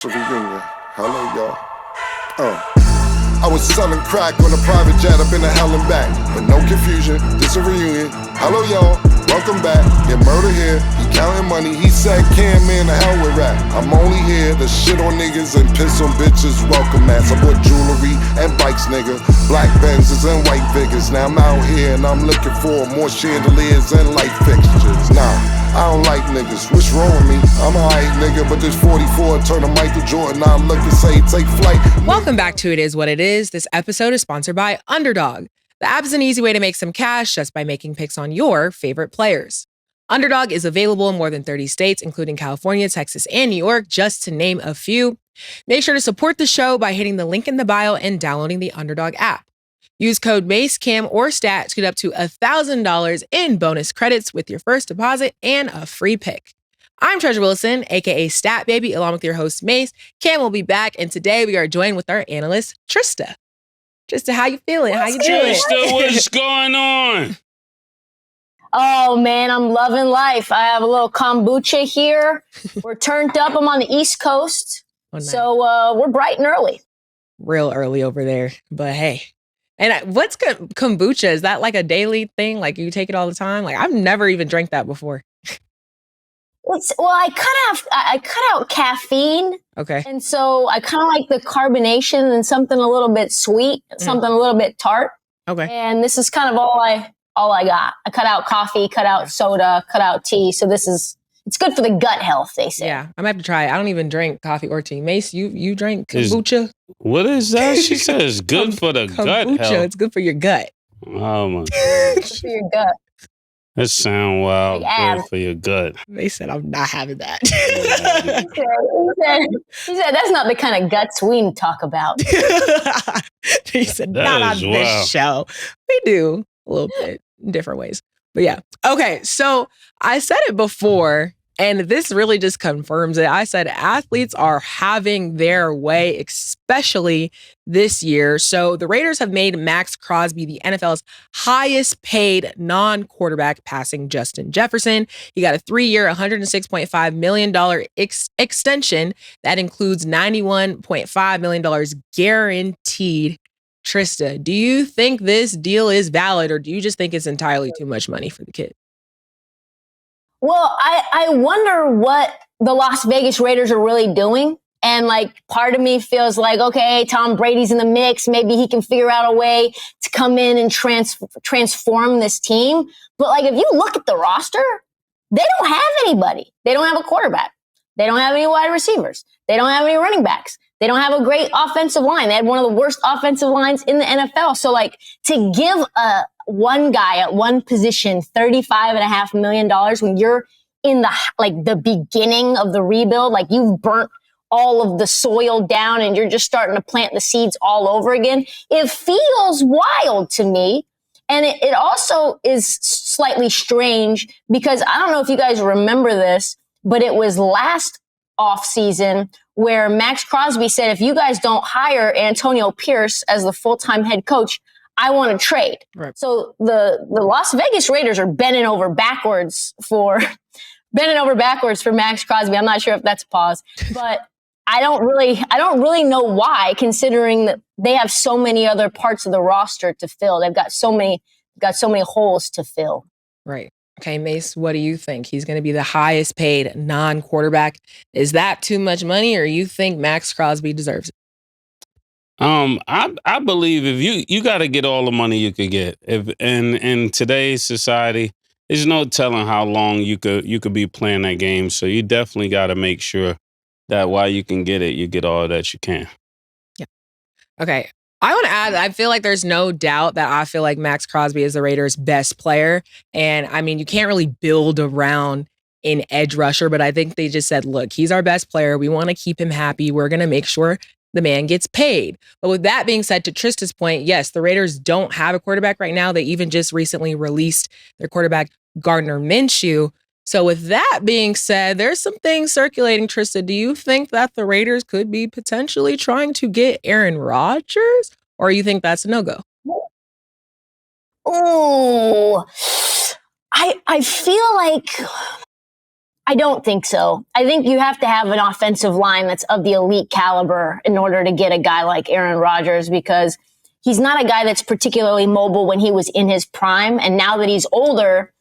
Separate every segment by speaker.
Speaker 1: Reunion. Hello, y'all. I was selling crack on a private jet up in the hell and back. But no confusion, this a reunion. Hello, y'all. Welcome back. Get murder here. He counting money. He said, "Can man the hell with rap." I'm only here to shit on niggas and piss on bitches. Welcome, ass. I bought jewelry and bikes, nigga. Black Benzes and white figures. Now I'm out here and I'm looking for more chandeliers and light fixtures. Nah. I don't like niggas, what's wrong with me? I'm a hype nigga, but this 44 turn to Michael Jordan. I look and say, take flight.
Speaker 2: Welcome back to It Is What It Is. This episode is sponsored by Underdog. The app is an easy way to make some cash just by making picks on your favorite players. Underdog is available in more than 30 states, including California, Texas, and New York, just to name a few. Make sure to support the show by hitting the link in the bio and downloading the Underdog app. Use code MACE, CAM, or STAT to get up to $1,000 in bonus credits with your first deposit and a free pick. I'm Treasure Wilson, aka Stat Baby, along with your host Mase. Cam will be back, and today we are joined with our analyst Trysta. Trysta, how you feeling? How you doing?
Speaker 3: Trysta, what's going on?
Speaker 4: Oh man, I'm loving life. I have a little kombucha here. We're turned up. I'm on the East Coast, so we're bright and early.
Speaker 2: Real early over there, but hey. And what's kombucha? Is that like a daily thing? Like you take it all the time? Like I've never even drank that before.
Speaker 4: I cut out caffeine.
Speaker 2: Okay.
Speaker 4: And so I kind of like the carbonation and something a little bit sweet, something a little bit tart.
Speaker 2: Okay.
Speaker 4: And this is kind of all I got. I cut out coffee, cut out soda, cut out tea. So it's good for the gut health, they say.
Speaker 2: Yeah, I'm gonna have to try it. I don't even drink coffee or tea. Mase, you drink kombucha?
Speaker 3: What is that? She says good for the gut health.
Speaker 2: It's good for your gut.
Speaker 3: Oh my
Speaker 4: Good for your gut.
Speaker 3: That sound wild. Good for your gut.
Speaker 2: They said I'm not having that.
Speaker 4: he said that's not the kind of guts we talk about.
Speaker 2: He said not on this show. We do a little bit in different ways. But yeah. Okay, so I said it before, and this really just confirms it. I said athletes are having their way, especially this year. So the Raiders have made Maxx Crosby the NFL's highest paid non-quarterback, passing Justin Jefferson. He got a 3-year, $106.5 million extension that includes $91.5 million guaranteed. Trysta, do you think this deal is valid, or do you just think it's entirely too much money for the kid?
Speaker 4: Well, I wonder what the Las Vegas Raiders are really doing. And like part of me feels like, okay, Tom Brady's in the mix. Maybe he can figure out a way to come in and transform this team. But like if you look at the roster, they don't have anybody. They don't have a quarterback. They don't have any wide receivers. They don't have any running backs. They don't have a great offensive line. They had one of the worst offensive lines in the NFL. So like to give one guy at one position $35.5 million when you're in the beginning of the rebuild, like you've burnt all of the soil down and you're just starting to plant the seeds all over again. It feels wild to me. And it also is slightly strange because I don't know if you guys remember this, but it was last offseason where Maxx Crosby said, if you guys don't hire Antonio Pierce as the full-time head coach, I want to trade. Right. So the Las Vegas Raiders are bending over backwards for Maxx Crosby. I'm not sure if that's a pause, but I don't really know why, considering that they have so many other parts of the roster to fill. They've got so many holes to fill.
Speaker 2: Right. Okay, Mase, what do you think? He's going to be the highest paid non-quarterback. Is that too much money, or you think Maxx Crosby deserves it?
Speaker 3: I believe if you got to get all the money you could get. If in today's society, there's no telling how long you could be playing that game. So you definitely got to make sure that while you can get it, you get all that you can.
Speaker 2: Yeah. Okay. I want to add, I feel like there's no doubt that I feel like Maxx Crosby is the Raiders' best player. And I mean, you can't really build around an edge rusher, but I think they just said, look, he's our best player. We want to keep him happy. We're going to make sure the man gets paid. But with that being said, to Trysta's point, yes, the Raiders don't have a quarterback right now. They even just recently released their quarterback, Gardner Minshew. So with that being said, there's some things circulating, Trysta. Do you think that the Raiders could be potentially trying to get Aaron Rodgers, or you think that's a no-go?
Speaker 4: Oh, I feel like I don't think so. I think you have to have an offensive line that's of the elite caliber in order to get a guy like Aaron Rodgers, because he's not a guy that's particularly mobile when he was in his prime. And now that he's older,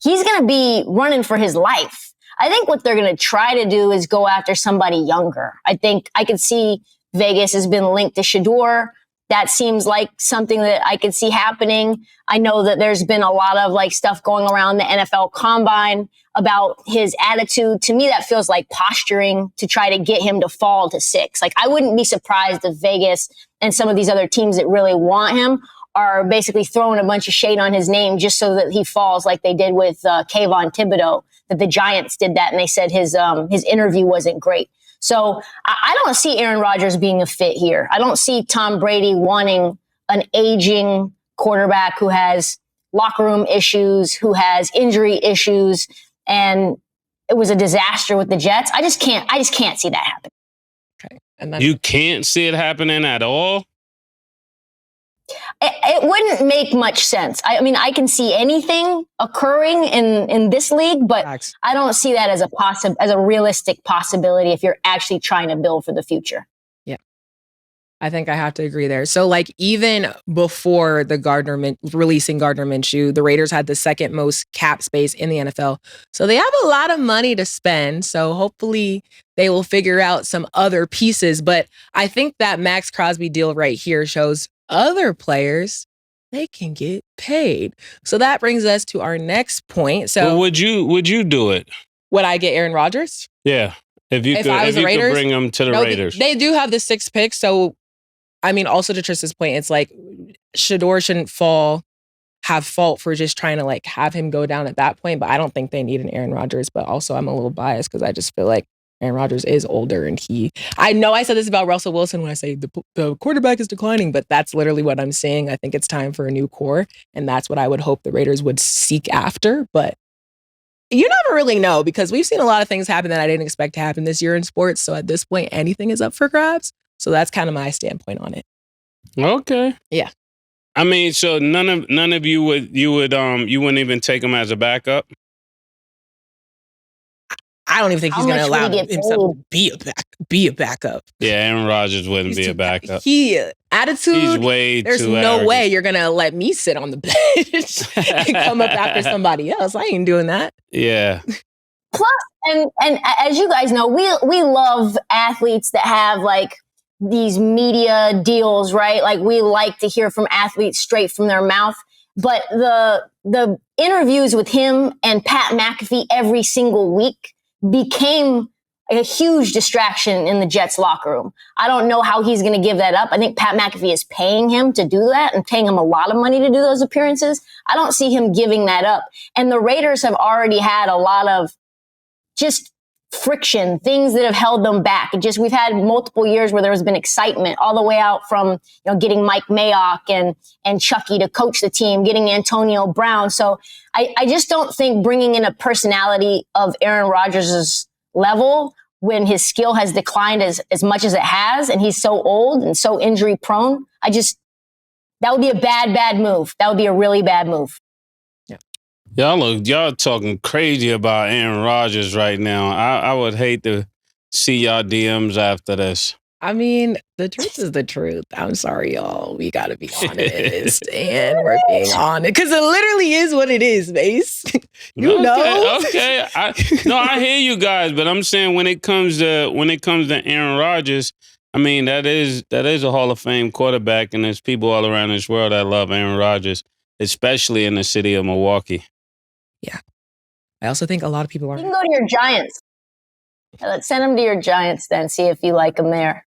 Speaker 4: he's going to be running for his life. I think what they're going to try to do is go after somebody younger. I think I could see Vegas has been linked to Shador. That seems like something that I could see happening. I know that there's been a lot of like stuff going around the NFL Combine about his attitude. To me, that feels like posturing to try to get him to fall to 6. Like, I wouldn't be surprised if Vegas and some of these other teams that really want him are basically throwing a bunch of shade on his name just so that he falls, like they did with Kayvon Thibodeau, that the Giants did that. And they said his interview wasn't great. So I don't see Aaron Rodgers being a fit here. I don't see Tom Brady wanting an aging quarterback who has locker room issues, who has injury issues, and it was a disaster with the Jets. I just can't see that happen.
Speaker 2: Okay. And then
Speaker 3: You can't see it happening at all?
Speaker 4: It wouldn't make much sense. I mean, I can see anything occurring in this league, but
Speaker 2: Facts.
Speaker 4: I don't see that as a realistic possibility if you're actually trying to build for the future.
Speaker 2: I think I have to agree there. So, like, even before the releasing Gardner Minshew, the Raiders had the second most cap space in the NFL. So they have a lot of money to spend. So hopefully they will figure out some other pieces. But I think that Maxx Crosby deal right here shows other players, they can get paid. So that brings us to our next point. So
Speaker 3: Well, would you do it?
Speaker 2: would I get Aaron Rodgers?
Speaker 3: Yeah. If you
Speaker 2: If
Speaker 3: could,
Speaker 2: I was
Speaker 3: if
Speaker 2: the
Speaker 3: you could
Speaker 2: Raiders?
Speaker 3: bring them to the
Speaker 2: No,
Speaker 3: Raiders.
Speaker 2: They do have the 6th pick. So, I mean, also to Trista's point, it's like Shador shouldn't have fault for just trying to like have him go down at that point. But I don't think they need an Aaron Rodgers. But also I'm a little biased because I just feel like Aaron Rodgers is older, and I know I said this about Russell Wilson when I say the quarterback is declining, but that's literally what I'm saying. I think it's time for a new core, and that's what I would hope the Raiders would seek after. But you never really know, because we've seen a lot of things happen that I didn't expect to happen this year in sports. So at this point, anything is up for grabs. So that's kind of my standpoint on it.
Speaker 3: Okay.
Speaker 2: Yeah.
Speaker 3: I mean, so none of you wouldn't even take him as a backup?
Speaker 2: I don't even think he's
Speaker 4: How
Speaker 2: going to
Speaker 4: much would
Speaker 2: allow
Speaker 4: he get
Speaker 2: himself to be a backup.
Speaker 3: Yeah, Aaron Rodgers wouldn't be a backup.
Speaker 2: Attitude.
Speaker 3: He's way
Speaker 2: There's
Speaker 3: too
Speaker 2: no
Speaker 3: arrogant.
Speaker 2: way you're going to let me sit on the bench and come up after somebody else. I ain't doing that.
Speaker 3: Yeah.
Speaker 4: Plus, and as you guys know, we love athletes that have like these media deals, right? Like, we like to hear from athletes straight from their mouth. But the interviews with him and Pat McAfee every single week became a huge distraction in the Jets locker room. I don't know how he's going to give that up. I think Pat McAfee is paying him to do that and paying him a lot of money to do those appearances. I don't see him giving that up. And the Raiders have already had a lot of just friction, things that have held them back. We've had multiple years where there has been excitement all the way out from, getting Mike Mayock and Chucky to coach the team, getting Antonio Brown. So I just don't think bringing in a personality of Aaron Rodgers' level when his skill has declined as much as it has, and he's so old and so injury prone, that would be a bad move. That would be a really bad move.
Speaker 3: Y'all talking crazy about Aaron Rodgers right now. I would hate to see y'all DMs after this.
Speaker 2: I mean, the truth is the truth. I'm sorry, y'all. We got to be honest. And we're being honest. Because it literally is what it is, Mase. You know?
Speaker 3: Okay. I hear you guys, but I'm saying when it comes to Aaron Rodgers, I mean, that is a Hall of Fame quarterback, and there's people all around this world that love Aaron Rodgers, especially in the city of Milwaukee.
Speaker 2: Yeah. I also think a lot of people are.
Speaker 4: You can go to your Giants. Let's send him to your Giants then, see if you like him there.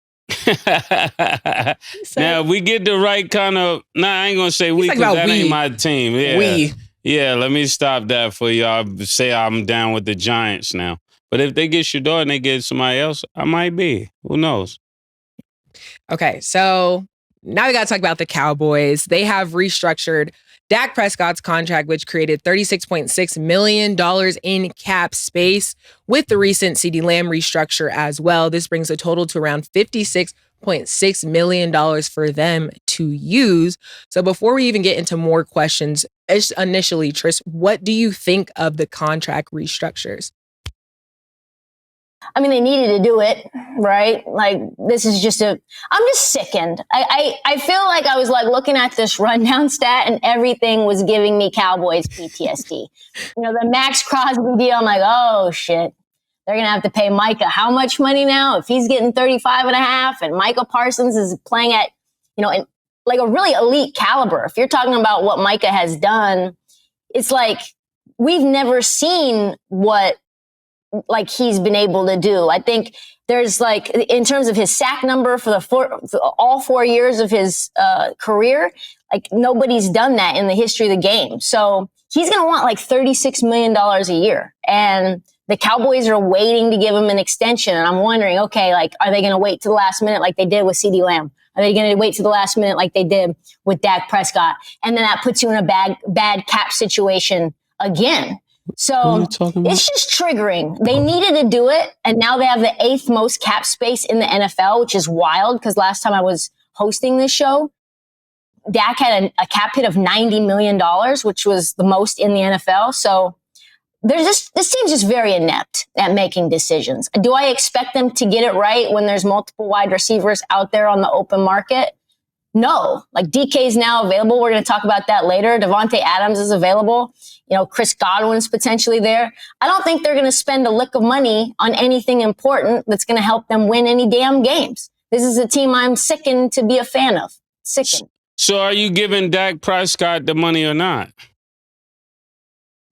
Speaker 3: Now, if we get the right kind of... I ain't going to say we, because that ain't my team. Yeah. Yeah, let me stop that for y'all. Say I'm down with the Giants now. But if they get Shador and they get somebody else, I might be. Who knows?
Speaker 2: Okay, so now we got to talk about the Cowboys. They have restructured Dak Prescott's contract, which created $36.6 million in cap space with the recent CeeDee Lamb restructure as well. This brings the total to around $56.6 million for them to use. So before we even get into more questions, initially, Tris, what do you think of the contract restructures?
Speaker 4: I mean, they needed to do it, right? Like, this is just I'm just sickened. I feel like I was like looking at this rundown stat and everything was giving me Cowboys PTSD. The Maxx Crosby deal, I'm like, oh shit. They're going to have to pay Micah how much money now? If he's getting 35 and a half and Micah Parsons is playing at, like a really elite caliber. If you're talking about what Micah has done, it's like we've never seen what like he's been able to do. I think there's like, in terms of his sack number for all 4 years of his career, like nobody's done that in the history of the game. So he's going to want like $36 million a year. And the Cowboys are waiting to give him an extension. And I'm wondering, okay, like, are they going to wait to the last minute like they did with CeeDee Lamb? Are they going to wait to the last minute like they did with Dak Prescott? And then that puts you in a bad cap situation again. So it's just triggering. They needed to do it. And now they have the 8th most cap space in the NFL, which is wild because last time I was hosting this show, Dak had a cap hit of $90 million, which was the most in the NFL. So this team's just very inept at making decisions. Do I expect them to get it right when there's multiple wide receivers out there on the open market? No. Like DK is now available. We're going to talk about that later. Devontae Adams is available. Chris Godwin's potentially there. I don't think they're going to spend a lick of money on anything important that's going to help them win any damn games. This is a team I'm sickened to be a fan of. Sickened.
Speaker 3: So are you giving Dak Prescott the money or not?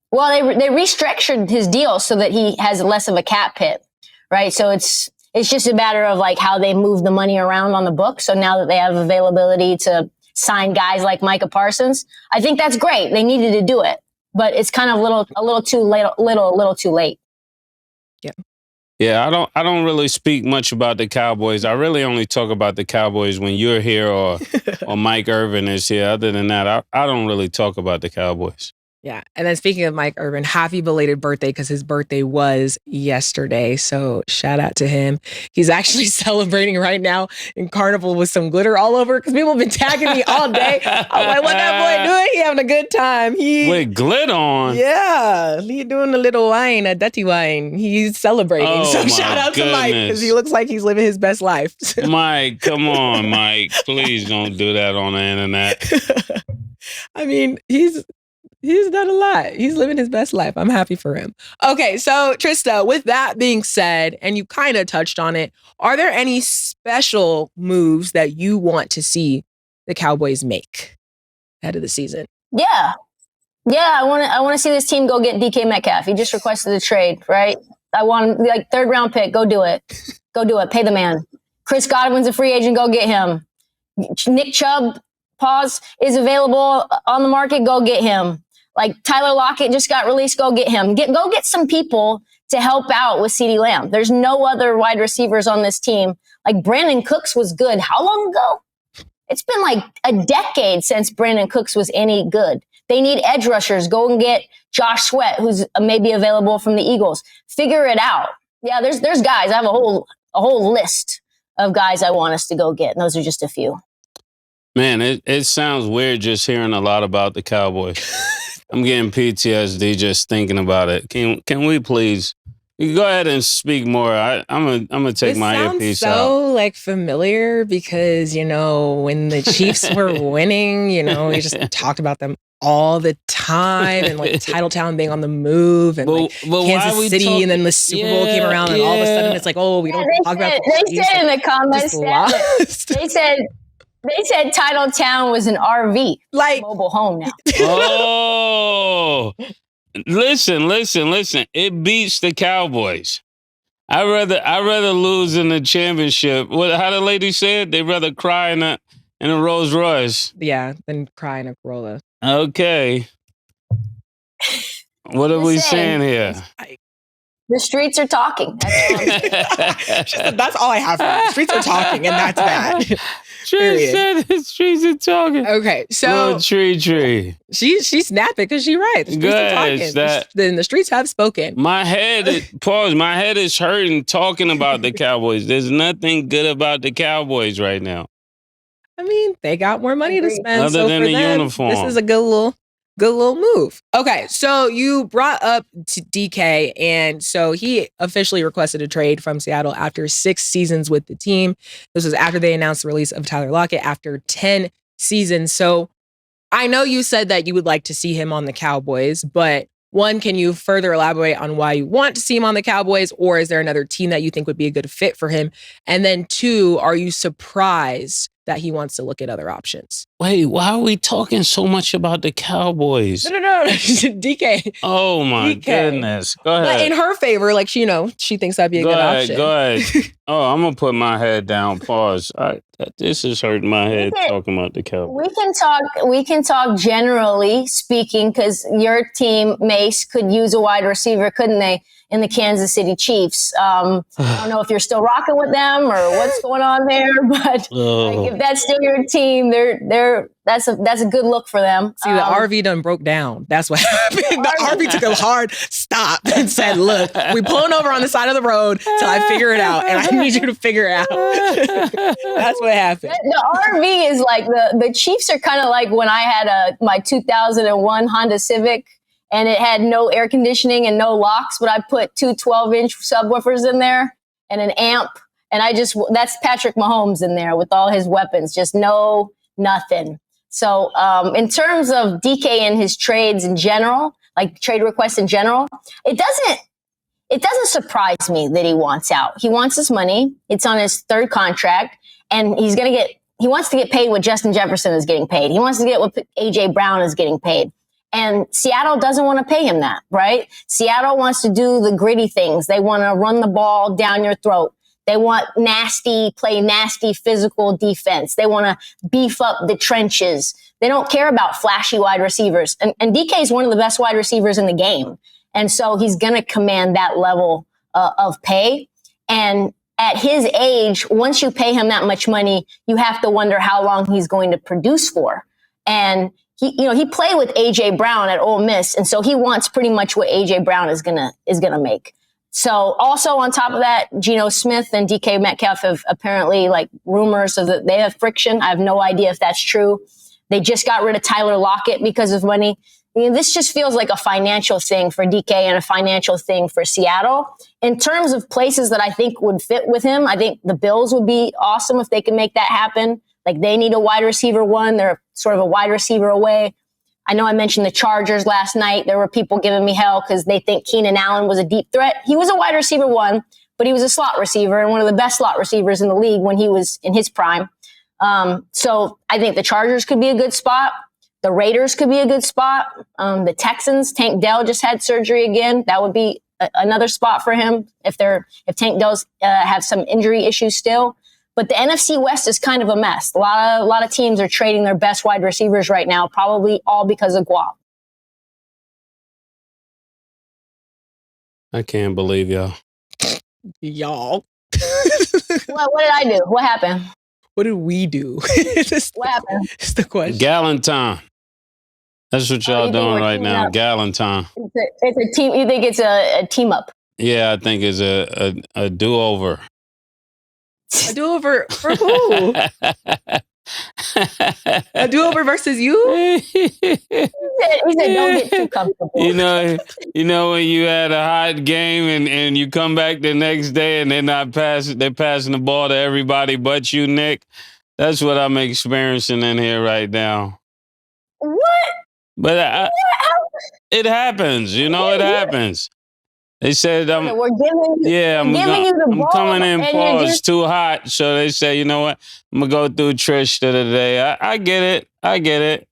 Speaker 4: Well, they restructured his deal so that he has less of a cap hit, right? So it's just a matter of like how they move the money around on the book. So now that they have availability to sign guys like Micah Parsons, I think that's great. They needed to do it, but it's kind of a little too late.
Speaker 2: Yeah.
Speaker 3: Yeah, I don't really speak much about the Cowboys. I really only talk about the Cowboys when you're here or Mike Irvin is here. Other than that, I don't really talk about the Cowboys.
Speaker 2: Yeah. And then speaking of Mike Irvin, happy belated birthday because his birthday was yesterday. So shout out to him. He's actually celebrating right now in Carnival with some glitter all over because people have been tagging me all day. I'm like, what that boy doing? He having a good time.
Speaker 3: With glitter on?
Speaker 2: Yeah. He doing a little wine, a dirty wine. He's celebrating.
Speaker 3: Oh,
Speaker 2: so shout out to Mike because he looks like he's living his best life.
Speaker 3: Mike, come on, Mike. Please don't do that on the internet.
Speaker 2: I mean, He's done a lot. He's living his best life. I'm happy for him. Okay, so Trysta, with that being said, and you kind of touched on it, are there any special moves that you want to see the Cowboys make ahead of the season?
Speaker 4: Yeah. I want to see this team go get DK Metcalf. He just requested a trade, right? I want like 3rd round pick. Go do it. Go do it. Pay the man. Chris Godwin's a free agent. Go get him. Nick Chubb, is available on the market. Go get him. Like Tyler Lockett just got released. Go get him. Go get some people to help out with CeeDee Lamb. There's no other wide receivers on this team. Like Brandon Cooks was good. How long ago? It's been like a decade since Brandon Cooks was any good. They need edge rushers. Go and get Josh Sweat, who's maybe available from the Eagles. Figure it out. Yeah, there's guys. I have a whole list of guys I want us to go get. And those are just a few.
Speaker 3: Man, it sounds weird just hearing a lot about the Cowboys. I'm getting PTSD just thinking about it. Can we please? You go ahead and speak more. I'm gonna take my earpiece out.
Speaker 2: It sounds so like familiar because when the Chiefs were winning, we just talked about them all the time and like Titletown being on the move and like Kansas City and then the Super Bowl came around and all of a sudden it's like, oh, we don't talk about the
Speaker 4: Chiefs. They said in the comments They said Titletown was an RV, like mobile home now.
Speaker 3: Oh, listen. It beats the Cowboys. I'd rather lose in the championship. How the lady said? They'd rather cry in a Rolls Royce.
Speaker 2: Yeah, than cry in a Corolla.
Speaker 3: Okay. What are we saying here?
Speaker 4: The streets are talking.
Speaker 2: That's all I have for you. The streets are talking, and that's that.
Speaker 3: Tree said the streets are talking.
Speaker 2: Okay, so
Speaker 3: little tree.
Speaker 2: She's snapping because she's right. The streets are talking. Then the streets have spoken.
Speaker 3: My head is hurting talking about the Cowboys. There's nothing good about the Cowboys right now.
Speaker 2: I mean, they got more money to spend.
Speaker 3: Other than the uniform.
Speaker 2: This is a good little Good little move. Okay, so you brought up DK, and so he officially requested a trade from Seattle after 6 seasons with the team. This was after they announced the release of Tyler Lockett after 10 seasons. So I know you said that you would like to see him on the Cowboys, but one, can you further elaborate on why you want to see him on the Cowboys, or is there another team that you think would be a good fit for him? And then 2, are you surprised that he wants to look at other options?
Speaker 3: Wait, why are we talking so much about the Cowboys?
Speaker 2: No. DK.
Speaker 3: Oh my
Speaker 2: DK.
Speaker 3: goodness. Go ahead.
Speaker 2: But in her favor, like, she thinks that'd be a good option.
Speaker 3: Go ahead. Oh, I'm going to put my head down. Pause. This is hurting my head talking about the Cowboys.
Speaker 4: We can talk generally speaking, because your team, Mase, could use a wide receiver, couldn't they, in the Kansas City Chiefs? I don't know if you're still rocking with them or what's going on there, but like, if that's still your team, that's a good look for them.
Speaker 2: See, the RV done broke down. That's what happened. The RV took a hard stop and said, look, we pulling over on the side of the road till I figure it out, and I need you to figure it out. That's what happened.
Speaker 4: The RV is like, the Chiefs are kind of like when I had my 2001 Honda Civic, and it had no air conditioning and no locks, but I put 2 12-inch subwoofers in there and an amp. And that's Patrick Mahomes in there with all his weapons, just nothing. So in terms of DK and his trades in general, like trade requests in general, it doesn't surprise me that he wants out. He wants his money. It's on his 3rd contract, and he wants to get paid what Justin Jefferson is getting paid. He wants to get what AJ Brown is getting paid. And Seattle doesn't want to pay him that, right? Seattle wants to do the gritty things. They want to run the ball down your throat. They want play nasty physical defense. They want to beef up the trenches. They don't care about flashy wide receivers. And DK is one of the best wide receivers in the game. And so he's going to command that level of pay. And at his age, once you pay him that much money, you have to wonder how long he's going to produce for. And he played with AJ Brown at Ole Miss, and so he wants pretty much what AJ Brown is gonna make. So also on top of that, Geno Smith and DK Metcalf have apparently, like, rumors so that they have friction. I have no idea if that's true. They just got rid of Tyler Lockett because of money. This just feels like a financial thing for DK and a financial thing for Seattle. In terms of places that I think would fit with him, I think the Bills would be awesome if they can make that happen. Like, they need a wide receiver 1. They're sort of a wide receiver away. I know I mentioned the Chargers last night. There were people giving me hell because they think Keenan Allen was a deep threat. He was a wide receiver 1, but he was a slot receiver and one of the best slot receivers in the league when he was in his prime. So I think the Chargers could be a good spot. The Raiders could be a good spot. The Texans, Tank Dell just had surgery again. That would be another spot for him if Tank does have some injury issues still. But the NFC West is kind of a mess. A lot of teams are trading their best wide receivers right now, probably all because of Guap.
Speaker 3: I can't believe y'all.
Speaker 2: Y'all.
Speaker 4: What did I do? What happened?
Speaker 2: What did we do?
Speaker 4: What happened?
Speaker 2: It's the question.
Speaker 3: Gallon time. That's what y'all doing right now.
Speaker 4: Up?
Speaker 3: Gallon time.
Speaker 4: It's a team. You think it's a team up?
Speaker 3: Yeah, I think it's a do-over.
Speaker 2: A do-over for who? A do-over versus you?
Speaker 4: He said, don't get too comfortable.
Speaker 3: You know when you had a hot game and you come back the next day and they're passing the ball to everybody but you, Nick. That's what I'm experiencing in here right now.
Speaker 4: What?
Speaker 3: But it happens, it happens. They said,
Speaker 4: we're giving you the ball.
Speaker 3: I'm coming in pause too hot. So they say, you know what? I'm going to go through Trysta today. I get it.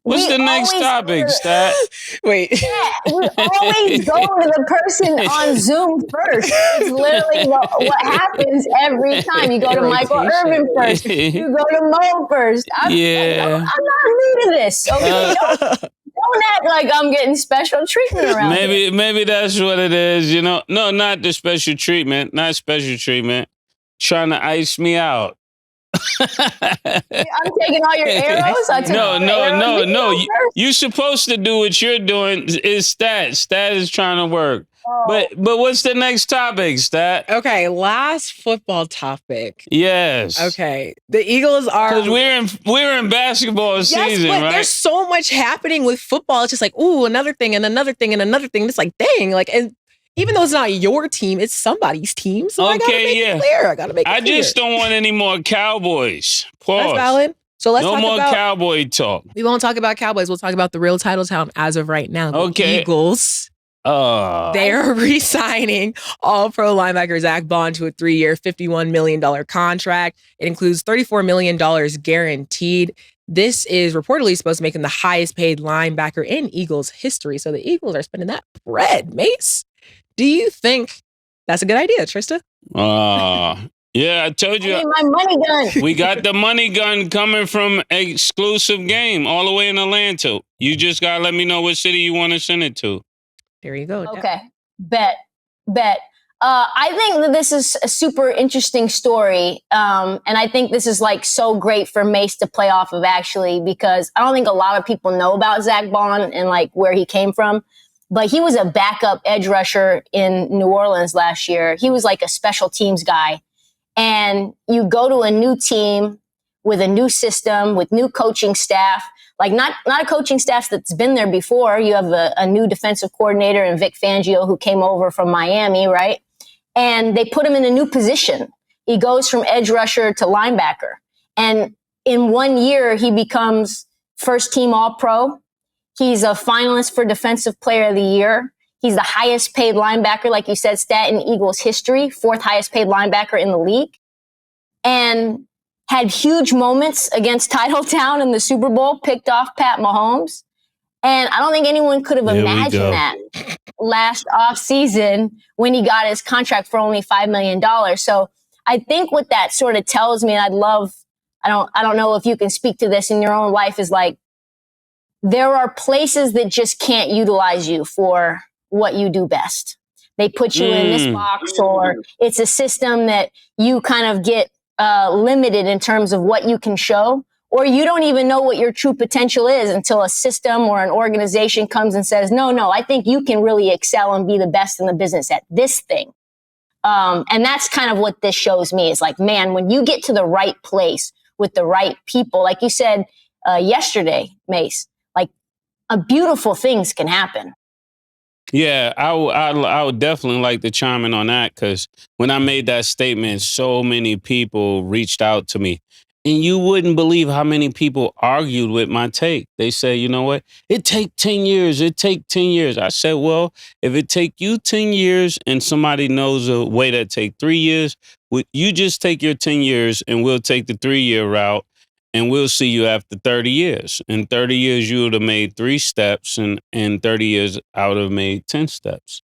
Speaker 3: What's the next topic, Stat?
Speaker 2: Wait.
Speaker 4: Yeah, we always go to the person on Zoom first. It's literally what happens every time. You go to Michael Irvin first. You go to Mo first. I'm not new to this. Okay, don't act like I'm getting special treatment around here.
Speaker 3: Maybe that's what it is. No, not the special treatment. Not special treatment. Trying to ice me out.
Speaker 4: I'm taking all your arrows.
Speaker 3: No. You're supposed to do what you're doing. Is Stat. Stat is trying to work. Oh. But what's the next topic, Stat?
Speaker 2: Okay, last football topic.
Speaker 3: Yes.
Speaker 2: Okay, the Eagles are
Speaker 3: because we're in basketball season,
Speaker 2: but
Speaker 3: right?
Speaker 2: There's so much happening with football. It's just like another thing and another thing and another thing. It's like dang, like and. Even though it's not your team, it's somebody's team. So I gotta make it clear. I gotta make it clear.
Speaker 3: I just don't want any more Cowboys. Pause.
Speaker 2: That's valid. So let's talk
Speaker 3: more Cowboy talk.
Speaker 2: We won't talk about Cowboys. We'll talk about the real title town as of right now. The Eagles. They are re-signing all-pro linebacker Zac Baun to a 3-year, $51 million contract. It includes $34 million guaranteed. This is reportedly supposed to make him the highest paid linebacker in Eagles history. So the Eagles are spending that bread, Mase. Do you think that's a good idea, Trysta?
Speaker 3: Yeah, I told you.
Speaker 4: I need my money gun.
Speaker 3: We got the money gun coming from exclusive game all the way in Atlanta. You just got to let me know what city you want to send it to.
Speaker 2: There you go.
Speaker 4: Okay. Bet. I think that this is a super interesting story. And I think this is like so great for Mase to play off of actually, because I don't think a lot of people know about Zac Baun and like where he came from. But he was a backup edge rusher in New Orleans last year. He was like a special teams guy. And you go to a new team with a new system, with new coaching staff, like not a coaching staff that's been there before. You have a new defensive coordinator in Vic Fangio who came over from Miami, right? And they put him in a new position. He goes from edge rusher to linebacker. And in 1 year, he becomes first team All-Pro. He's a finalist for Defensive Player of the Year. He's the highest paid linebacker, like you said, Stat in Eagles history, 4th highest paid linebacker in the league. And had huge moments against Titletown in the Super Bowl, picked off Pat Mahomes. And I don't think anyone could have imagined that last offseason when he got his contract for only $5 million. So I think what that sort of tells me, and I don't know if you can speak to this in your own life, is like, there are places that just can't utilize you for what you do best. They put you in this box, or it's a system that you kind of get limited in terms of what you can show, or you don't even know what your true potential is until a system or an organization comes and says, no, I think you can really excel and be the best in the business at this thing. And that's kind of what this shows me is like, man, when you get to the right place with the right people, like you said yesterday, Mase, beautiful things can happen.
Speaker 3: Yeah, I would definitely like to chime in on that because when I made that statement, so many people reached out to me. And you wouldn't believe how many people argued with my take. They say, you know what? It take 10 years. It take 10 years. I said, well, if it take you 10 years and somebody knows a way that take 3 years, you just take your 10 years and we'll take the 3-year route. And we'll see you after 30 years. In 30 years, you would have made 3 steps, and in 30 years, I would have made 10 steps.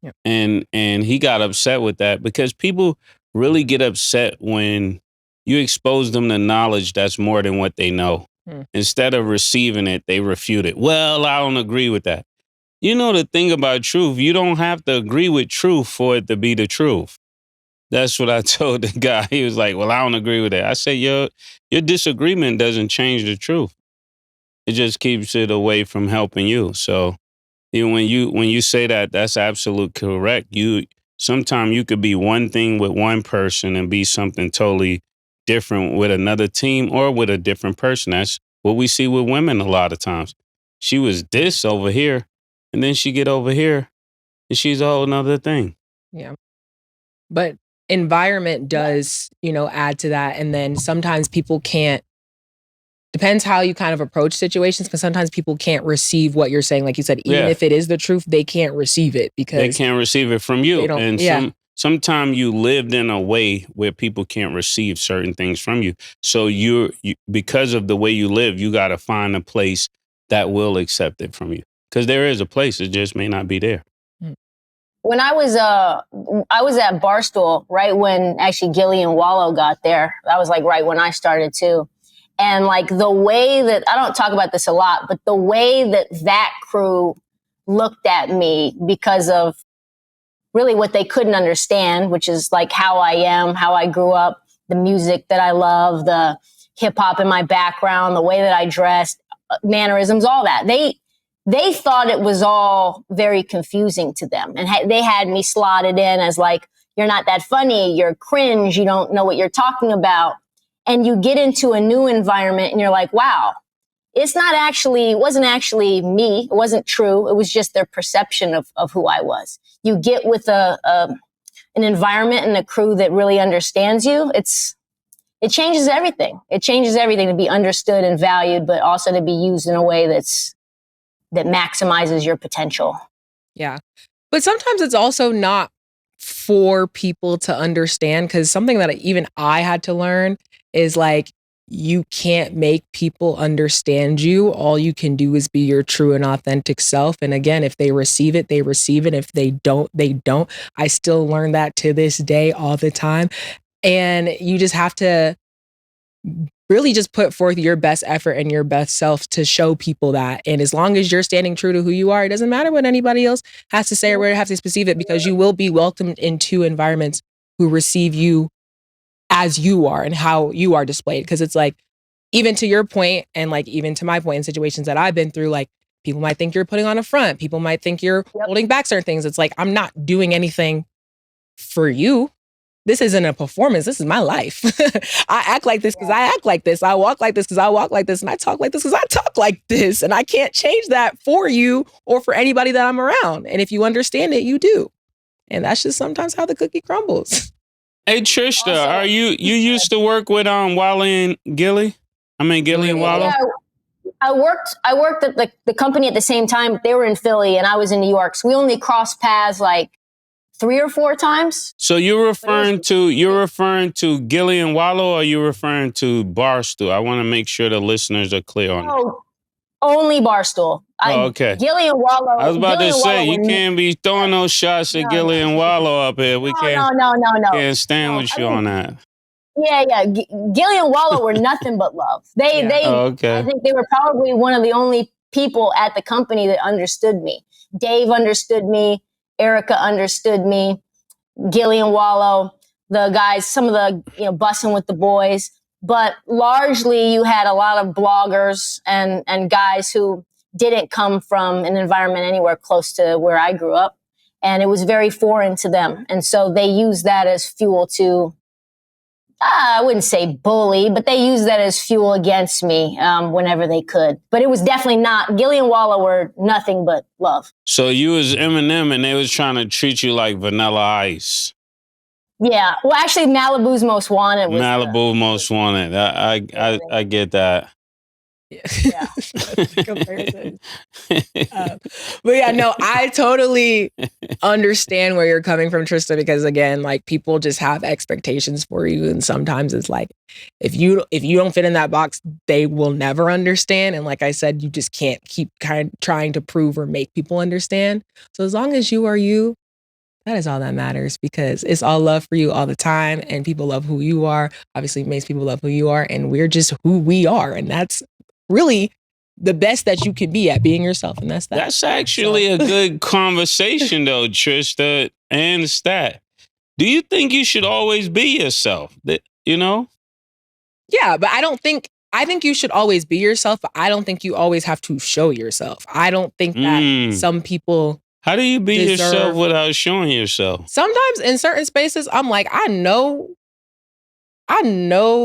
Speaker 3: Yep. And he got upset with that because people really get upset when you expose them to knowledge that's more than what they know. Instead of receiving it, they refute it. Well, I don't agree with that. You know the thing about truth, you don't have to agree with truth for it to be the truth. That's what I told the guy. He was like, well, I don't agree with that. I said, your disagreement doesn't change the truth. It just keeps it away from helping you. So even when you say that, that's absolutely correct. Sometimes you could be one thing with one person and be something totally different with another team or with a different person. That's what we see with women a lot of times. She was this over here, and then she get over here, and she's a whole nother thing.
Speaker 2: Yeah. But environment does, add to that. And then sometimes people can't, depends how you kind of approach situations, because sometimes people can't receive what you're saying. Like you said, even if it is the truth, they can't receive it because
Speaker 3: they can't receive it from you. And sometimes you lived in a way where people can't receive certain things from you. So you because of the way you live, you got to find a place that will accept it from you. Because there is a place, it just may not be there.
Speaker 4: When I was at Barstool, right when actually Gilly and Wallow got there, that was like right when I started too. And like the way that, I don't talk about this a lot, but the way that crew looked at me because of really what they couldn't understand, which is like how I am, how I grew up, the music that I love, the hip hop in my background, the way that I dressed, mannerisms, all that. They thought it was all very confusing to them. And they had me slotted in as like, you're not that funny, you're cringe, you don't know what you're talking about. And you get into a new environment and you're like, wow, it wasn't actually me. It wasn't true. It was just their perception of who I was. You get with an environment and a crew that really understands you. It changes everything. It changes everything to be understood and valued, but also to be used in a way that maximizes your potential.
Speaker 2: Yeah. But sometimes it's also not for people to understand, because something that even I had to learn is like, you can't make people understand you. All you can do is be your true and authentic self. And again, if they receive it, they receive it. If they don't, they don't. I still learn that to this day all the time. And you just have to really just put forth your best effort and your best self to show people that. And as long as you're standing true to who you are, it doesn't matter what anybody else has to say or where it has to perceive it, because you will be welcomed into environments who receive you as you are and how you are displayed. Because it's like, even to your point, and like even to my point, in situations that I've been through, like people might think you're putting on a front. People might think you're holding back certain things. It's like, I'm not doing anything for you. This isn't a performance. This is my life. I act like this because I act like this. I walk like this because I walk like this. And I talk like this because I talk like this. And I can't change that for you or for anybody that I'm around. And if you understand it, you do. And that's just sometimes how the cookie crumbles.
Speaker 3: Hey, Trysta, are you used to work with Wally and Gilly? Gilly and Wallow?
Speaker 4: Yeah, I worked at the company at the same time. They were in Philly and I was in New York. So we only crossed paths like 3 or 4 times.
Speaker 3: So you're referring to Gilly and Wallow, or you're referring to Barstool? I want to make sure the listeners are clear on that.
Speaker 4: Only Barstool.
Speaker 3: Okay.
Speaker 4: Gilly and Wallow.
Speaker 3: I was about to say, you can't be throwing those shots at Gilly and Wallow up here. We can't stand with you on that.
Speaker 4: Yeah. Gilly and Wallow were nothing but love. I think they were probably one of the only people at the company that understood me. Dave understood me. Erica understood me. Gilly and Wallow, the guys, some of the, bussing with the boys. But largely you had a lot of bloggers and guys who didn't come from an environment anywhere close to where I grew up. And it was very foreign to them. And so they used that as fuel to, I wouldn't say bully, but they used that as fuel against me whenever they could. But it was definitely not, Gilly and Wallow were nothing but love.
Speaker 3: So you was Eminem and they was trying to treat you like Vanilla Ice.
Speaker 4: Yeah. Well, actually, Malibu's Most Wanted was
Speaker 3: Most Wanted. I get that.
Speaker 2: Yeah. But yeah, no, I totally understand where you're coming from, Trysta, because again, like people just have expectations for you. And sometimes it's like, if you don't fit in that box, they will never understand. And like I said, you just can't keep trying to prove or make people understand. So as long as you are you, that is all that matters, because it's all love for you all the time. And people love who you are. Obviously, makes people love who you are. And we're just who we are. And that's really the best that you can be at being yourself. And that's that.
Speaker 3: That's actually a good conversation though, Trysta and Stat. Do you think you should always be yourself? Yeah,
Speaker 2: but I think you should always be yourself, but I don't think you always have to show yourself. I don't think that some people...
Speaker 3: How do you be yourself without showing yourself?
Speaker 2: Sometimes in certain spaces, I'm like, I know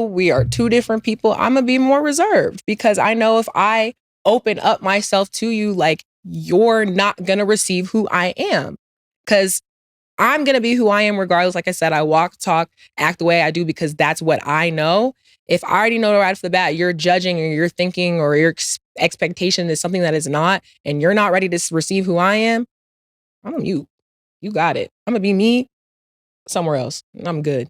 Speaker 2: we are two different people. I'm going to be more reserved, because I know if I open up myself to you, like, you're not going to receive who I am, because I'm going to be who I am regardless. Like I said, I walk, talk, act the way I do because that's what I know. If I already know right off the bat, you're judging or you're thinking or your expectation is something that is not, and you're not ready to receive who I am, I'm you. You got it. I'm going to be me somewhere else. And I'm good.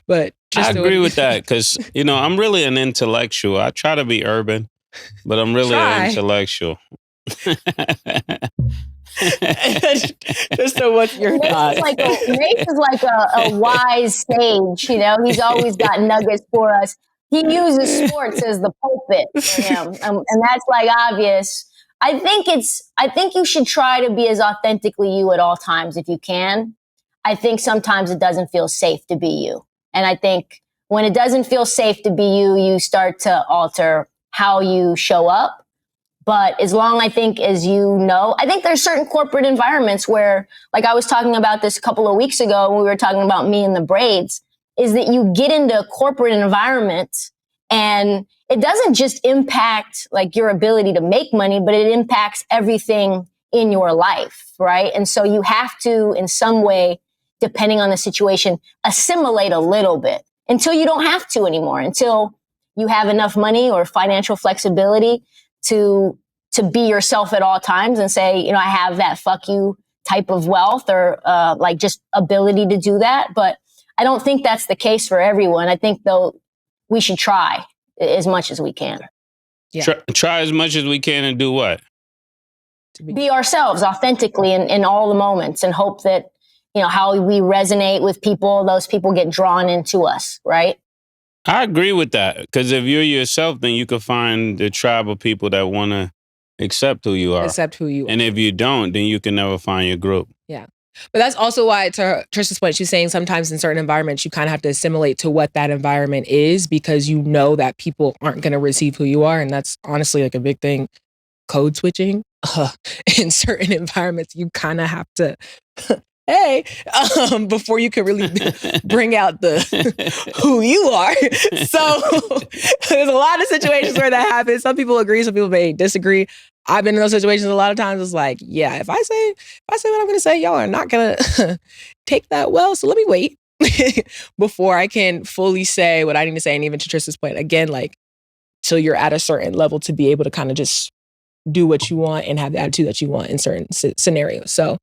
Speaker 2: But
Speaker 3: I agree with that, because, I'm really an intellectual. I try to be urban, but I'm really an intellectual.
Speaker 2: Just so what's your thoughts?
Speaker 4: Mase is like a wise sage, he's always got nuggets for us. He uses sports as the pulpit for him. And that's like obvious. I think you should try to be as authentically you at all times if you can. I think sometimes it doesn't feel safe to be you. And I think When it doesn't feel safe to be you, you start to alter how you show up. But as long, I think, as you know, I think there's certain corporate environments where, like I was talking about this a couple of weeks ago when we were talking about me and the braids, is that you get into a corporate environment and it doesn't just impact like your ability to make money, but it impacts everything in your life, right? And so you have to, in some way, depending on the situation, assimilate a little bit until you don't have to anymore, until you have enough money or financial flexibility to be yourself at all times and say, you know, I have that fuck you type of wealth or like just ability to do that. But I don't think that's the case for everyone. I think, though, we should try as much as we can.
Speaker 2: Yeah.
Speaker 3: Try as much as we can and do what?
Speaker 4: Be ourselves authentically in all the moments and hope that, you know, how we resonate with people, those people get drawn into us, right?
Speaker 3: I agree with that. Because if you're yourself, then you can find the tribe of people that want to accept who you are.
Speaker 2: Accept who you are.
Speaker 3: And if you don't, then you can never find your group.
Speaker 2: Yeah. But that's also why, to Trista's point, she's saying sometimes in certain environments, you kind of have to assimilate to what that environment is because you know that people aren't going to receive who you are. And that's honestly like a big thing. Code switching in certain environments, you kind of have to, before you can really bring out the who you are. So there's a lot of situations where that happens. Some people agree, some people may disagree. I've been in those situations a lot of times. It's like, yeah, if I say what I'm going to say, y'all are not going to take that well. So let me wait before I can fully say what I need to say. And even to Trista's point, again, like till you're at a certain level to be able to kind of just do what you want and have the attitude that you want in certain scenarios. So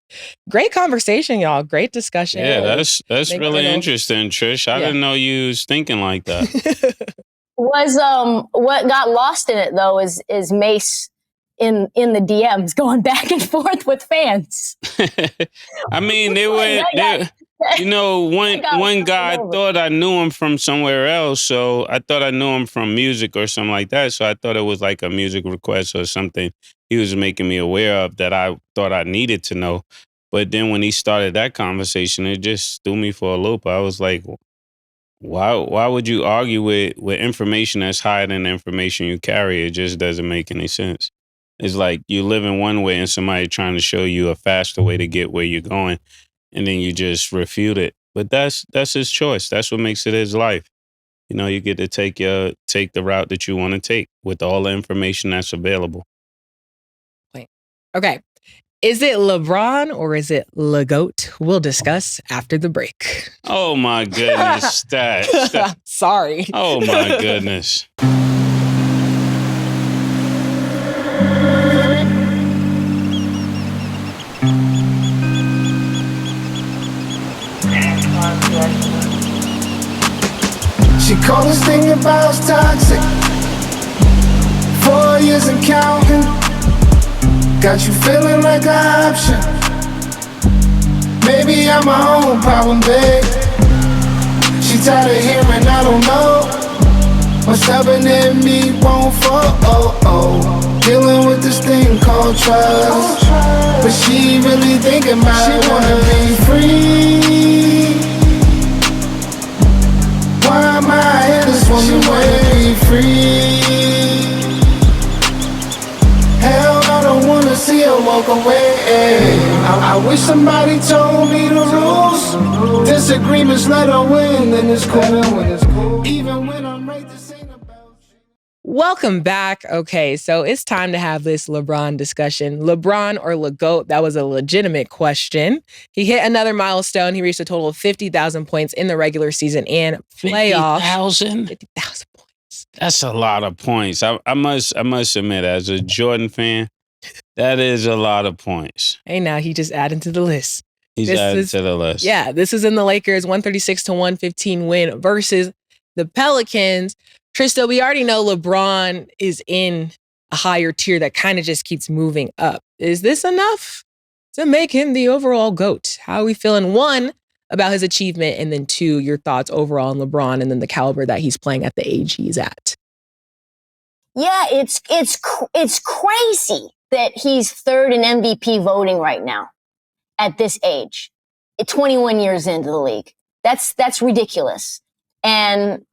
Speaker 2: great conversation, y'all. Great discussion.
Speaker 3: Yeah, that's really interesting, Trish. I didn't know you was thinking like that.
Speaker 4: What got lost in it though is Mase in the DMs going back and forth with fans.
Speaker 3: I mean, one guy, I thought I knew him from somewhere else. So I thought I knew him from music or something like that. So I thought it was like a music request or something he was making me aware of that I thought I needed to know. But then when he started that conversation, it just threw me for a loop. I was like, why would you argue with information that's higher than the information you carry? It just doesn't make any sense. It's like you live in one way and somebody trying to show you a faster way to get where you're going. And then you just refute it. But that's his choice. That's what makes it his life. You know, you get to take the route that you want to take with all the information that's available.
Speaker 2: Okay. Is it LeBron or is it LeGoat? We'll discuss after the break.
Speaker 3: Oh my goodness.
Speaker 2: Sorry.
Speaker 3: Oh my goodness.
Speaker 5: She called this thing about toxic. 4 years and counting. Got you feeling like an option. Maybe I'm my own problem, babe. She tired of hearing I don't know. What's stubborn in me won't fall. Dealing with this thing called trust. But she really thinking about it. She wanna be free. Why am I here? This woman wanna be free. Hell, I don't wanna see her walk away. I wish somebody told me the rules. Disagreements let her win, then it's cool. Even when I'm right, this ain't about you.
Speaker 2: Welcome back. Okay, so it's time to have this LeBron discussion. LeBron or LeGoat? That was a legitimate question. He hit another milestone. He reached a total of 50,000 points in the regular season and playoffs.
Speaker 3: 50,000?
Speaker 2: 50,000 points.
Speaker 3: That's a lot of points. I must admit, as a Jordan fan, that is a lot of points.
Speaker 2: Hey, now he just added to the list.
Speaker 3: He's added to the list.
Speaker 2: Yeah, this is in the Lakers 136-115 win versus the Pelicans. Trysta, we already know LeBron is in a higher tier that kind of just keeps moving up. Is this enough to make him the overall GOAT? How are we feeling? One, about his achievement, and then two, your thoughts overall on LeBron and then the caliber that he's playing at the age he's at.
Speaker 4: Yeah, it's crazy that he's third in MVP voting right now at this age, at 21 years into the league. That's ridiculous. And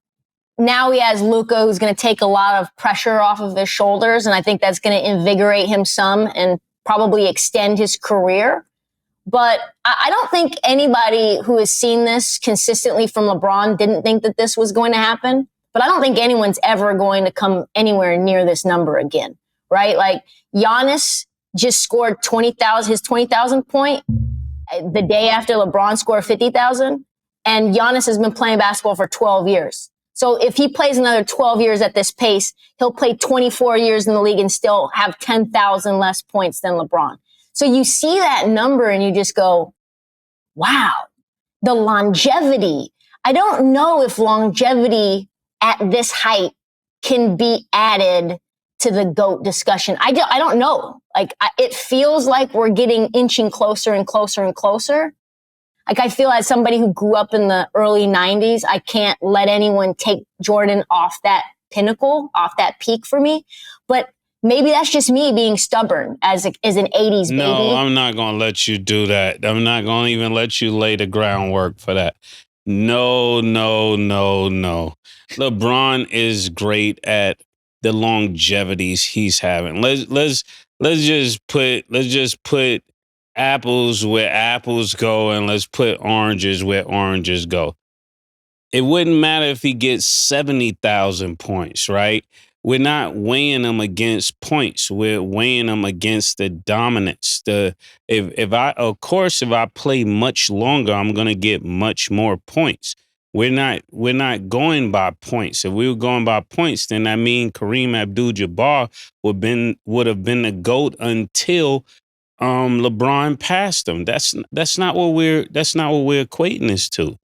Speaker 4: now he has Luka, who's going to take a lot of pressure off of his shoulders. And I think that's going to invigorate him some and probably extend his career. But I don't think anybody who has seen this consistently from LeBron didn't think that this was going to happen. But I don't think anyone's ever going to come anywhere near this number again, right? Like Giannis just scored his 20,000 point the day after LeBron scored 50,000. And Giannis has been playing basketball for 12 years. So if he plays another 12 years at this pace, he'll play 24 years in the league and still have 10,000 less points than LeBron. So you see that number and you just go, wow, the longevity. I don't know if longevity at this height can be added to the GOAT discussion. I don't know. Like, it feels like we're inching closer and closer and closer. Like, I feel as somebody who grew up in the early 90s, I can't let anyone take Jordan off that pinnacle, off that peak for me. But maybe that's just me being stubborn as an 80s baby.
Speaker 3: No, I'm not going to let you do that. I'm not going to even let you lay the groundwork for that. No. LeBron is great at the longevities he's having. Let's just put apples where apples go, and let's put oranges where oranges go. It wouldn't matter if he gets 70,000 points, right? We're not weighing them against points. We're weighing them against the dominance. If I play much longer, I'm going to get much more points. We're not going by points. If we were going by points, then that means Kareem Abdul-Jabbar would have been the GOAT until LeBron passed him. That's not what we're equating this to.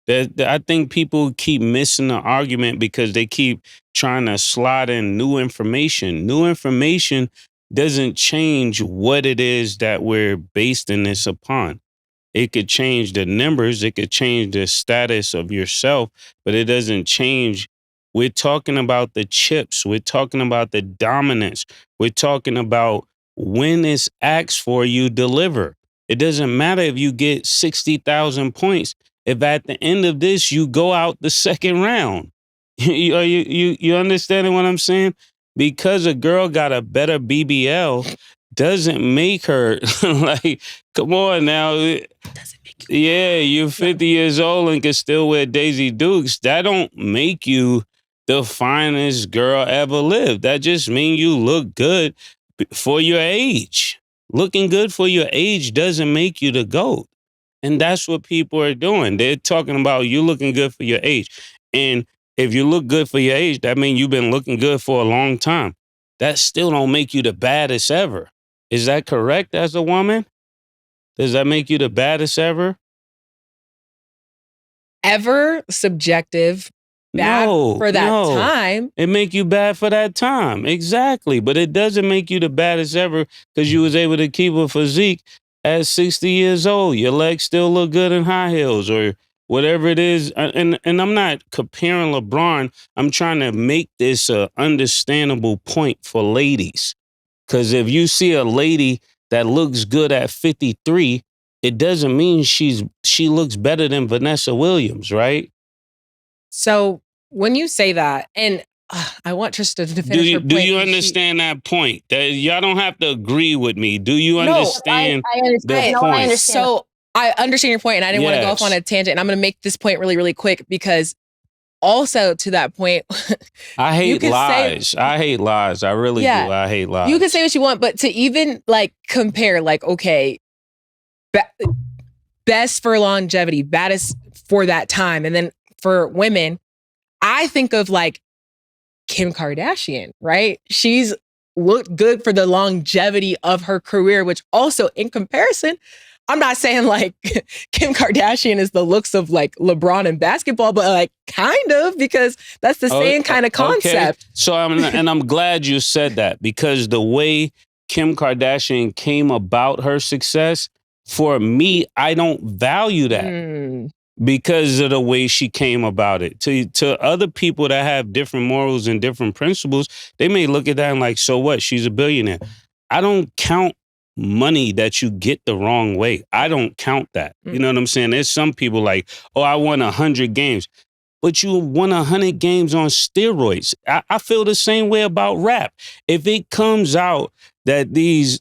Speaker 3: I think people keep missing the argument because they keep trying to slide in new information. New information doesn't change what it is that we're basing this upon. It could change the numbers, it could change the status of yourself, but it doesn't change. We're talking about the chips. We're talking about the dominance. We're talking about when it's asked for, you deliver. It doesn't matter if you get 60,000 points. If at the end of this, you go out the second round. You understanding what I'm saying? Because a girl got a better BBL doesn't make her like, come on now. Yeah, you're 50 years old and can still wear Daisy Dukes. That don't make you the finest girl ever lived. That just means you look good for your age. Looking good for your age doesn't make you the GOAT. And that's what people are doing. They're talking about you looking good for your age. And if you look good for your age, that means you've been looking good for a long time. That still don't make you the baddest ever. Is that correct as a woman? Does that make you the baddest ever?
Speaker 2: Ever subjective. Bad for that time.
Speaker 3: It make you bad for that time. Exactly. But it doesn't make you the baddest ever because you was able to keep a physique at 60 years old. Your legs still look good in high heels or whatever it is. And I'm not comparing LeBron. I'm trying to make this an understandable point for ladies. Because if you see a lady that looks good at 53, it doesn't mean she looks better than Vanessa Williams, right?
Speaker 2: So when you say that, and I want Trysta to finish her point.
Speaker 3: Do you understand that point? That y'all don't have to agree with me. Do you understand
Speaker 4: I understand.
Speaker 3: the point?
Speaker 4: I understand.
Speaker 2: So I understand your point, and I didn't want to go off on a tangent. And I'm going to make this point really, really quick because also to that point,
Speaker 3: I hate lies. I hate lies. I really do. I hate lies.
Speaker 2: You can say what you want, but to even like compare, like, okay, best for longevity, baddest for that time, and then for women, I think of like Kim Kardashian, right? She's looked good for the longevity of her career, which also in comparison, I'm not saying like Kim Kardashian is the looks of like LeBron in basketball, but like kind of, because that's the same kind of concept.
Speaker 3: Okay. So I'm glad you said that, because the way Kim Kardashian came about her success, for me, I don't value that. Because of the way she came about it. To other people that have different morals and different principles, they may look at that and like, so what? She's a billionaire. I don't count money that you get the wrong way. I don't count that. You know what I'm saying? There's some people like, oh, I won 100 games. but you won 100 games on steroids. I feel the same way about rap. If it comes out that these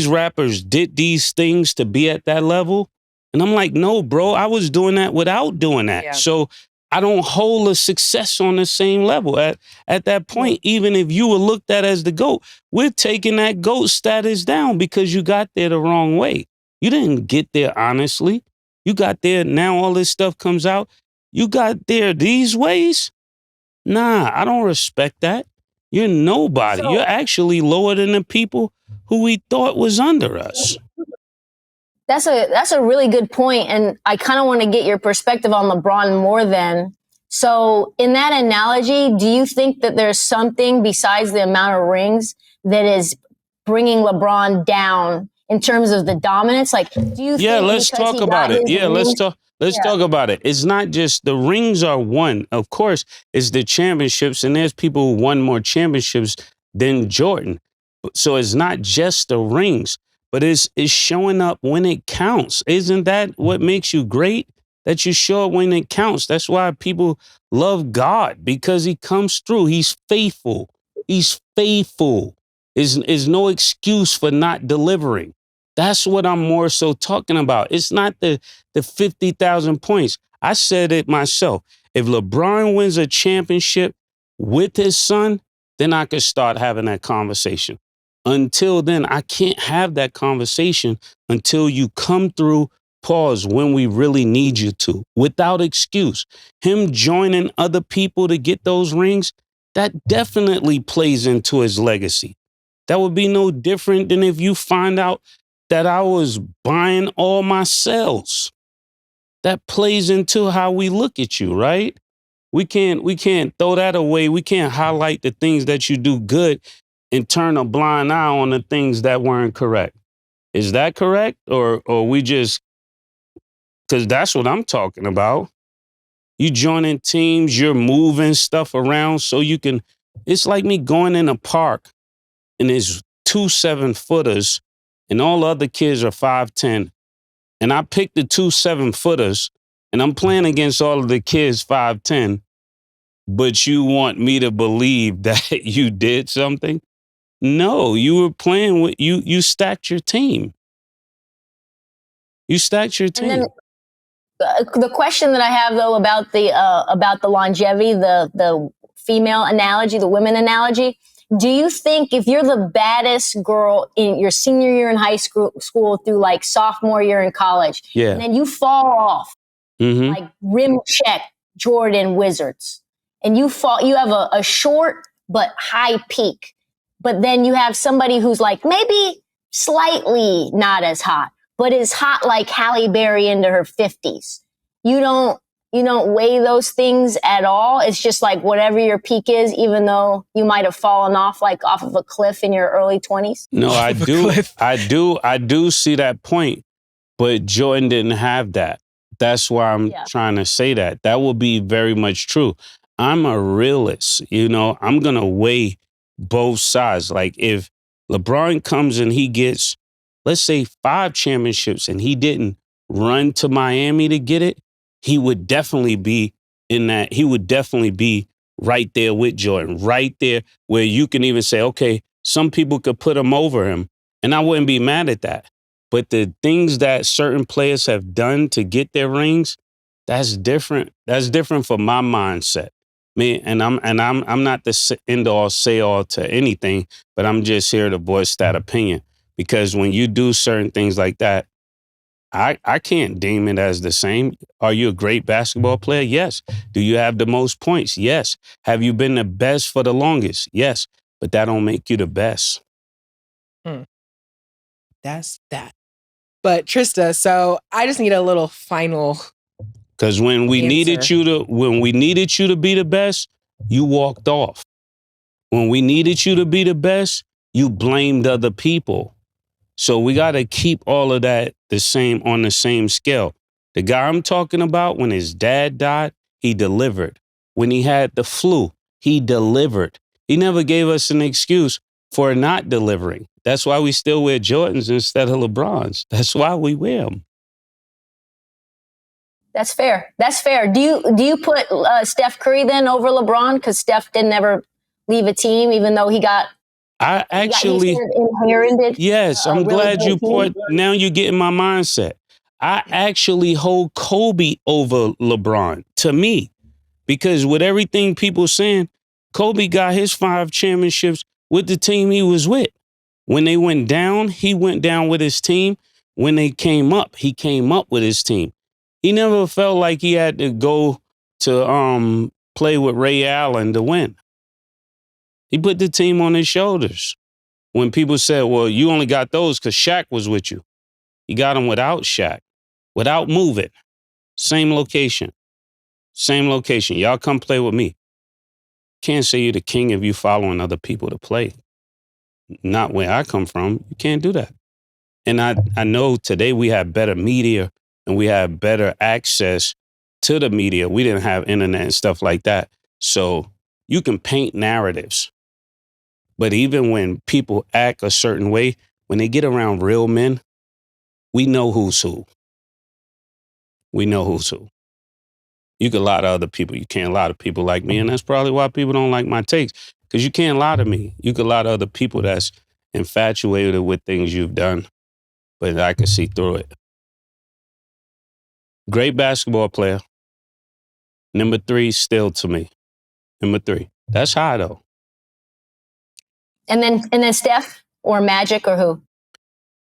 Speaker 3: rappers did these things to be at that level, and I'm like, no, bro, I was doing that without doing that.
Speaker 2: Yeah.
Speaker 3: So I don't hold a success on the same level. At that point, even if you were looked at as the GOAT, we're taking that GOAT status down because you got there the wrong way. You didn't get there honestly. You got there, now all this stuff comes out. You got there these ways? Nah, I don't respect that. You're nobody. You're actually lower than the people who we thought was under us.
Speaker 4: That's a really good point, and I kind of want to get your perspective on LeBron more then. So in that analogy, do you think that there's something besides the amount of rings that is bringing LeBron down in terms of the dominance? Like, do you think
Speaker 3: let's talk about it. Yeah, let's talk about it. It's not just the rings are won. Of course, it's the championships, and there's people who won more championships than Jordan. So it's not just the rings, but it's showing up when it counts. Isn't that what makes you great? That you show up when it counts. That's why people love God, because he comes through. He's faithful. He's faithful. Is no excuse for not delivering. That's what I'm more so talking about. It's not the 50,000 points. I said it myself. If LeBron wins a championship with his son, then I could start having that conversation. Until then, I can't have that conversation until you come through, pause, when we really need you to, without excuse. Him joining other people to get those rings, that definitely plays into his legacy. That would be no different than if you find out that I was buying all my cells. That plays into how we look at you, right? We can't throw that away. We can't highlight the things that you do good and turn a blind eye on the things that weren't correct. Is that correct? Or we just, because that's what I'm talking about. You joining teams, you're moving stuff around so you can, it's like me going in a park and there's 2 7-footers and all other kids are 5'10". And I picked the 2 7-footers and I'm playing against all of the kids 5'10", but you want me to believe that you did something? No, you were playing with, you stacked your team. You stacked your team.
Speaker 4: And then the question that I have though about the longevity, the female analogy, the women analogy, do you think if you're the baddest girl in your senior year in high school through like sophomore year in college, and then you fall off, like rim check Jordan Wizards, and you have a short but high peak, but then you have somebody who's like maybe slightly not as hot, but is hot like Halle Berry into her 50s. You don't weigh those things at all. It's just like whatever your peak is, even though you might have fallen off of a cliff in your early 20s.
Speaker 3: No, I do see that point, but Jordan didn't have that. That's why I'm trying to say that. That will be very much true. I'm a realist. I'm going to weigh both sides. Like if LeBron comes and he gets, let's say 5 championships and he didn't run to Miami to get it, he would definitely be in that. He would definitely be right there with Jordan, right there where you can even say, okay, some people could put him over him. And I wouldn't be mad at that. But the things that certain players have done to get their rings, that's different. That's different for my mindset. I'm not the end all say all to anything, but I'm just here to voice that opinion. Because when you do certain things like that, I can't deem it as the same. Are you a great basketball player? Yes. Do you have the most points? Yes. Have you been the best for the longest? Yes. But that don't make you the best.
Speaker 2: That's that. But Trysta, so I just need a little final.
Speaker 3: Because when we needed you to be the best, you walked off. When we needed you to be the best, you blamed other people. So we got to keep all of that on the same scale. The guy I'm talking about, when his dad died, he delivered. When he had the flu, he delivered. He never gave us an excuse for not delivering. That's why we still wear Jordans instead of LeBrons. That's why we wear them.
Speaker 4: That's fair. That's fair. Do you put Steph Curry then over LeBron? Because Steph didn't ever leave a team, even though he inherited.
Speaker 3: Yes, I'm
Speaker 4: really
Speaker 3: glad you put. Now you're getting my mindset. I actually hold Kobe over LeBron to me, because with everything people saying, Kobe got his 5 championships with the team he was with. When they went down, he went down with his team. When they came up, he came up with his team. He never felt like he had to go to play with Ray Allen to win. He put the team on his shoulders. When people said, well, you only got those because Shaq was with you. He got them without Shaq, without moving. Same location. Y'all come play with me. Can't say you're the king if you following other people to play. Not where I come from. You can't do that. And I know today we have better media and we have better access to the media. We didn't have internet and stuff like that. So you can paint narratives. But even when people act a certain way, when they get around real men, we know who's who. We know who's who. You can lie to other people. You can't lie to people like me. And that's probably why people don't like my takes. Because you can't lie to me. You can lie to other people that's infatuated with things you've done. But I can see through it. Great basketball player. Number 3 still to me. Number 3. That's high though.
Speaker 4: And then Steph or Magic or who?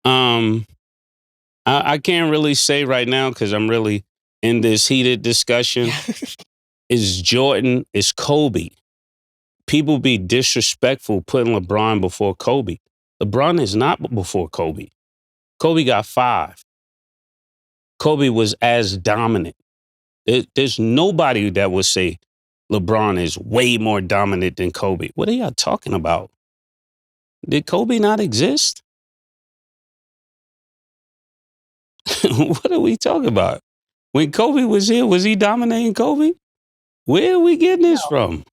Speaker 3: I can't really say right now because I'm really in this heated discussion. Is Jordan, is Kobe. People be disrespectful putting LeBron before Kobe. LeBron is not before Kobe. Kobe got 5. Kobe was as dominant. There's nobody that would say LeBron is way more dominant than Kobe. What are y'all talking about? Did Kobe not exist? What are we talking about? When Kobe was here, was he dominating Kobe? Where are we getting this from?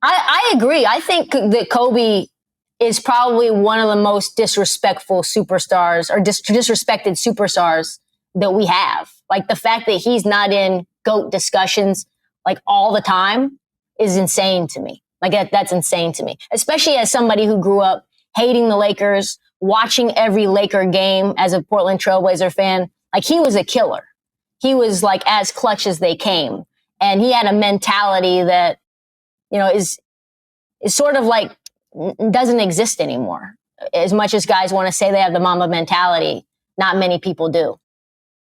Speaker 4: I agree. I think that Kobe is probably one of the most disrespectful superstars or disrespected superstars that we have. Like the fact that he's not in GOAT discussions like all the time is insane to me. Like that's insane to me, especially as somebody who grew up hating the Lakers, watching every Laker game as a Portland Trailblazer fan. Like he was a killer. He was like as clutch as they came. And he had a mentality that, you know, is sort of like doesn't exist anymore. As much as guys want to say they have the Mamba mentality, not many people do.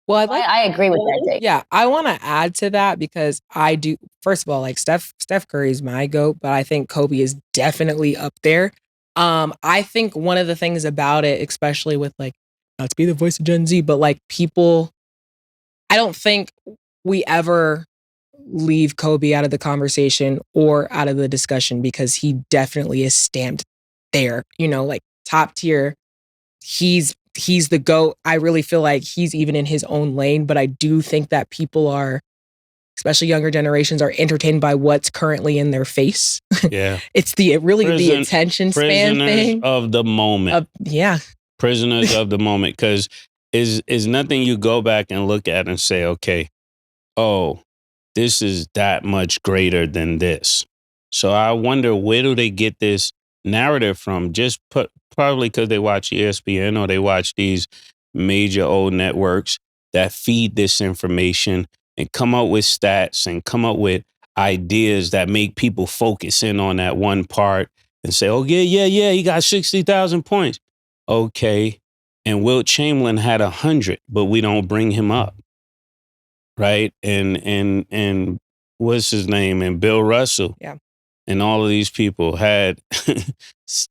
Speaker 2: Well,
Speaker 4: I agree with that, Jake.
Speaker 2: Yeah, I want to add to that because I do. First of all, like Steph Curry is my GOAT, but I think Kobe is definitely up there. I think one of the things about it, especially with like, not to be the voice of Gen Z, but like people, I don't think we ever leave Kobe out of the conversation or out of the discussion because he definitely is stamped there, you know, like top tier. He's the GOAT. I really feel like he's even in his own lane, but I do think that people are, especially younger generations, are entertained by what's currently in their face.
Speaker 3: Yeah.
Speaker 2: It's the attention span thing.
Speaker 3: Of the moment.
Speaker 2: Yeah.
Speaker 3: Prisoners of the moment. Because is nothing you go back and look at and say, okay, oh, this is that much greater than this. So I wonder, where do they get this narrative from? Probably because they watch ESPN or they watch these major old networks that feed this information and come up with stats and come up with ideas that make people focus in on that one part and say, oh, yeah, he got 60,000 points. Okay. And Wilt Chamberlain had 100, but we don't bring him up. Right. And what's his name? And Bill Russell.
Speaker 2: Yeah.
Speaker 3: And all of these people had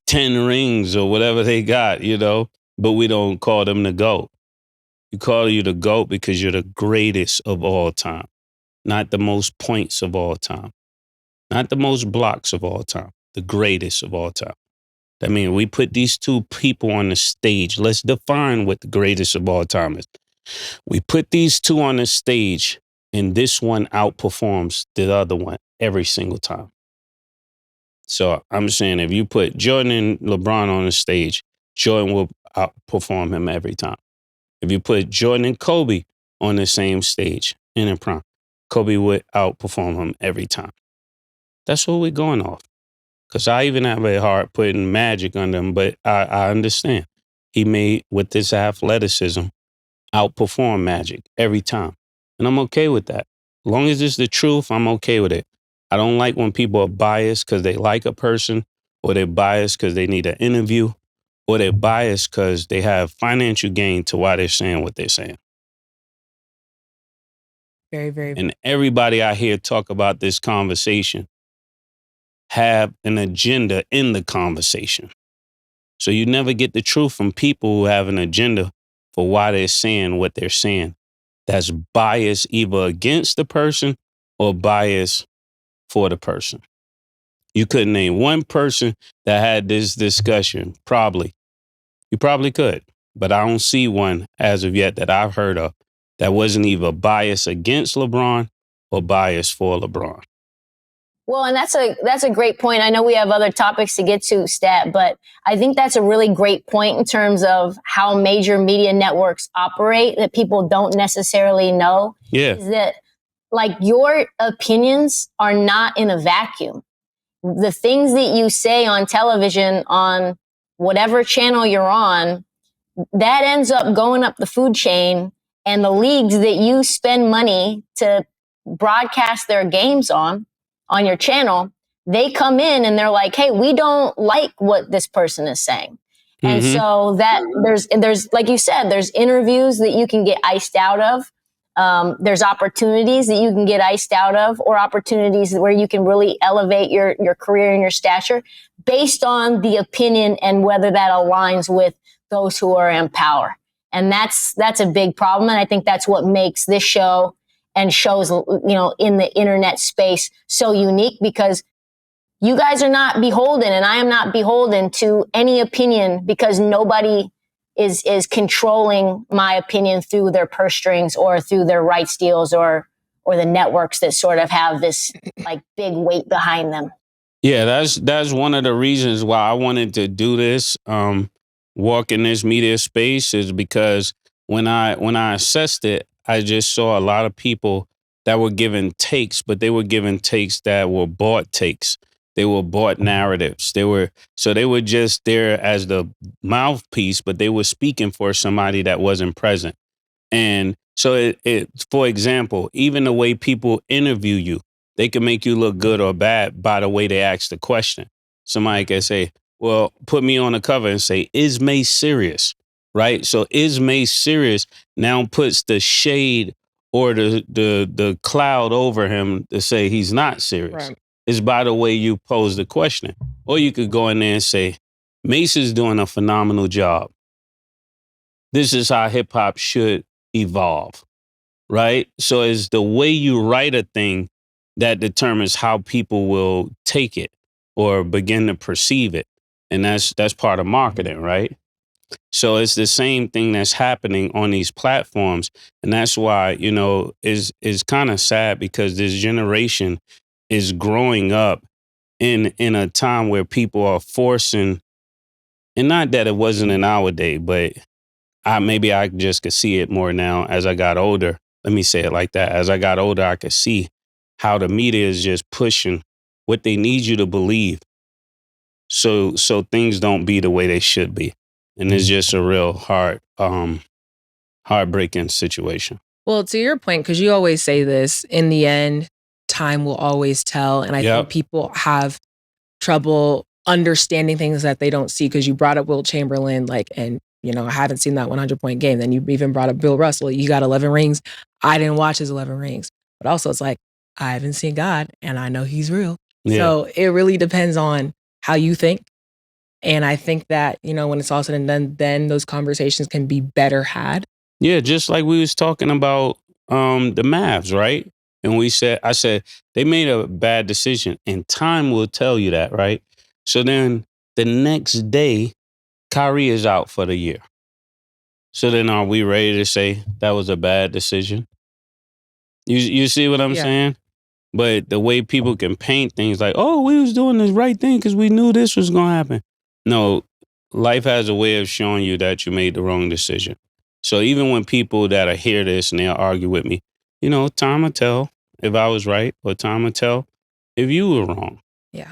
Speaker 3: 10 rings or whatever they got, you know, but we don't call them the GOAT. You call you the GOAT because you're the greatest of all time, not the most points of all time, not the most blocks of all time, the greatest of all time. I mean, we put these two people on the stage. Let's define what the greatest of all time is. We put these two on the stage and this one outperforms the other one every single time. So I'm saying if you put Jordan and LeBron on the stage, Jordan will outperform him every time. If you put Jordan and Kobe on the same stage, and in prime, Kobe would outperform him every time. That's what we're going off. Because I even have a hard putting Magic under him, but I understand. He may, with this athleticism, outperform Magic every time. And I'm okay with that. As long as it's the truth, I'm okay with it. I don't like when people are biased because they like a person, or they're biased because they need an interview, or they're biased because they have financial gain to why they're saying what they're saying.
Speaker 2: Very, very.
Speaker 3: And everybody I hear talk about this conversation have an agenda in the conversation. So you never get the truth from people who have an agenda for why they're saying what they're saying. That's biased either against the person or biased for the person. You couldn't name one person that had this discussion. Probably. You probably could. But I don't see one as of yet that I've heard of that wasn't either biased against LeBron or biased for LeBron.
Speaker 4: Well, and that's a great point. I know we have other topics to get to, Stat, but I think that's a really great point in terms of how major media networks operate that people don't necessarily know.
Speaker 3: Yeah.
Speaker 4: Is that, like, your opinions are not in a vacuum. The things that you say on television, on whatever channel you're on, that ends up going up the food chain, and the leagues that you spend money to broadcast their games on your channel, they come in and they're like, hey, we don't like what this person is saying. Mm-hmm. And so that there's, like you said, there's interviews that you can get iced out of. There's opportunities that you can get iced out of, or opportunities where you can really elevate your career and your stature based on the opinion and whether that aligns with those who are in power. And that's a big problem. And I think that's what makes this show and shows, in the internet space so unique, because you guys are not beholden, and I am not beholden to any opinion, because nobody is controlling my opinion through their purse strings or through their rights deals or the networks that sort of have this like big weight behind them.
Speaker 3: Yeah, that's one of the reasons why I wanted to do this, walk in this media space, is because when I assessed it, I just saw a lot of people that were giving takes, but they were giving takes that were bought takes. They were bought narratives. They were just there as the mouthpiece, but they were speaking for somebody that wasn't present. And so it for example, even the way people interview you, they can make you look good or bad by the way they ask the question. Somebody can say, well, put me on the cover and say, is Mase serious? Right? So is Mase serious now puts the shade or the cloud over him to say he's not serious. Right. It's by the way you pose the question. Or you could go in there and say, Mase is doing a phenomenal job. This is how hip hop should evolve. Right? So it's the way you write a thing that determines how people will take it or begin to perceive it. And that's part of marketing, right? So it's the same thing that's happening on these platforms. And that's why, is kind of sad, because this generation is growing up in a time where people are forcing, and not that it wasn't in our day, but maybe I just could see it more now as I got older. Let me say it like that. As I got older, I could see how the media is just pushing what they need you to believe. So things don't be the way they should be. And it's just a real heartbreaking situation.
Speaker 2: Well, to your point, because you always say this, in the end, time will always tell. And I think people have trouble understanding things that they don't see, because you brought up Wilt Chamberlain, I haven't seen that 100-point game. Then you even brought up Bill Russell. You got 11 rings. I didn't watch his 11 rings. But also it's like, I haven't seen God and I know he's real. Yeah. So it really depends on how you think. And I think that, when it's all said and done, then those conversations can be better had.
Speaker 3: Yeah, just like we was talking about the Mavs, right? And I said, they made a bad decision, and time will tell you that, right? So then the next day, Kyrie is out for the year. So then are we ready to say that was a bad decision? You see what I'm saying? But the way people can paint things like, oh, we was doing the right thing because we knew this was going to happen. No, life has a way of showing you that you made the wrong decision. So even when people that hear this and they'll argue with me, time will tell if I was right, or time will tell if you were wrong.
Speaker 2: Yeah.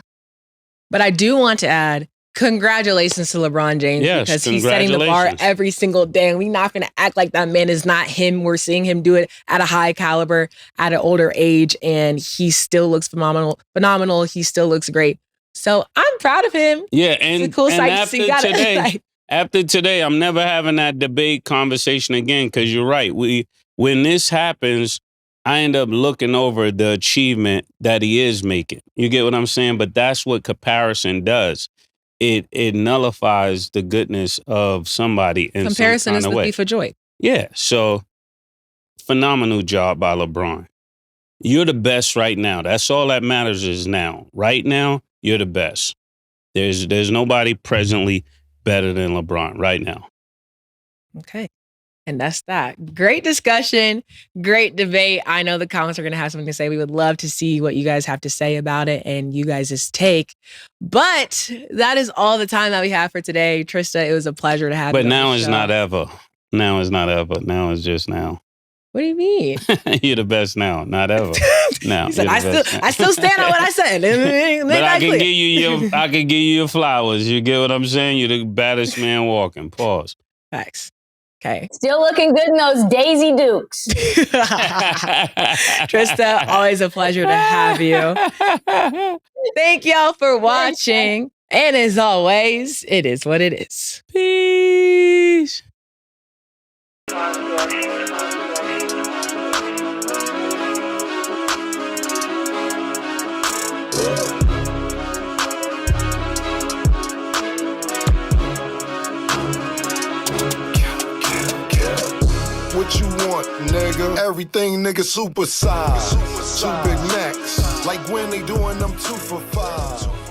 Speaker 2: But I do want to add, congratulations to LeBron James, because he's setting the bar every single day. And we're not going to act like that man is not him. We're seeing him do it at a high caliber, at an older age, and he still looks phenomenal. He still looks great. So I'm proud of him.
Speaker 3: Yeah, and,
Speaker 2: it's a cool sight to see.
Speaker 3: After today, I'm never having that debate conversation again, because you're right. When this happens, I end up looking over the achievement that he is making. You get what I'm saying? But that's what comparison does. It nullifies the goodness of somebody in
Speaker 2: comparison
Speaker 3: some
Speaker 2: is
Speaker 3: kind
Speaker 2: the
Speaker 3: of way.
Speaker 2: thief of joy.
Speaker 3: Yeah. So phenomenal job by LeBron. You're the best right now. That's all that matters is now. Right now, you're the best. There's nobody presently better than LeBron right now.
Speaker 2: Okay. And that's that. Great discussion. Great debate. I know the comments are going to have something to say. We would love to see what you guys have to say about it and you guys' take. But that is all the time that we have for today. Trysta, it was a pleasure to have you.
Speaker 3: But now is not ever. Now is not ever. Now is just now.
Speaker 2: What do you mean?
Speaker 3: You're the best now, not ever. Now,
Speaker 2: said, I still stand on what I said.
Speaker 3: But I can give you your flowers. You get what I'm saying? You're the baddest man walking. Pause.
Speaker 2: Facts. Okay.
Speaker 4: Still looking good in those Daisy Dukes.
Speaker 2: Trysta, always a pleasure to have you. Thank y'all for watching. And as always, it is what it is.
Speaker 3: Peace.
Speaker 1: What you want, nigga? Everything, nigga, super size. Two Big Maxx, like when they doing them 2 for $5.